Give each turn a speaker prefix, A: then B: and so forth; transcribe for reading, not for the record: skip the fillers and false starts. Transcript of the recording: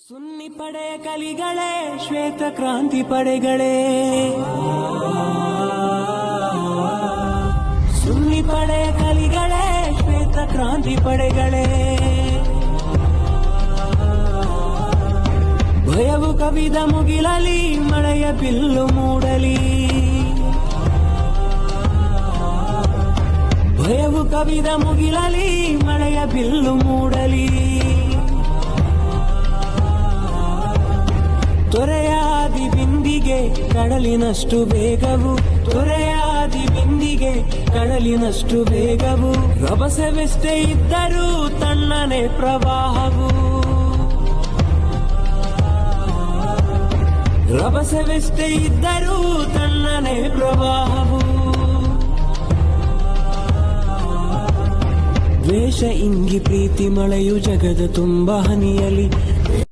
A: ಸುನ್ನಿ ಪಡೆಯ ಕಲಿಗಳೇ ಶ್ವೇತ ಕ್ರಾಂತಿ ಪಡೆಗಳೇ, ಸುನ್ನಿ ಪಡೆಯ ಕಲಿಗಳೇ ಶ್ವೇತ ಕ್ರಾಂತಿ ಪಡೆಗಳೇ, ಭಯವು ಕವಿದ ಮುಗಿಲಲಿ ಮಳೆಯ ಬಿಲ್ಲು ಮೂಡಲಿ, ಭಯವು ಕವಿದ ಮುಗಿಲಲಿ ಮಳೆಯ ಬಿಲ್ಲು ಮೂಡಲಿ, ತೊರೆಯಾದಿ ಬಿಂದಿಗೆ ಕಡಲಿನಷ್ಟು ವೇಗವು, ತೊರೆಯಾದಿ ಬಿಂದಿಗೆ ಕಡಲಿನಷ್ಟು ವೇಗವು, ರಭಸವೆಷ್ಟೇ ಇದ್ದರೂ ತಣ್ಣನೆ ಪ್ರವಾಹವು, ರಭಸವೆಷ್ಟೇ ಇದ್ದರೂ ತಣ್ಣನೆ ಪ್ರವಾಹವು, ದ್ವೇಷ ಇಂಗಿ ಪ್ರೀತಿ ಮಳೆಯು ಜಗದ ತುಂಬ ಹನಿಯಲಿ,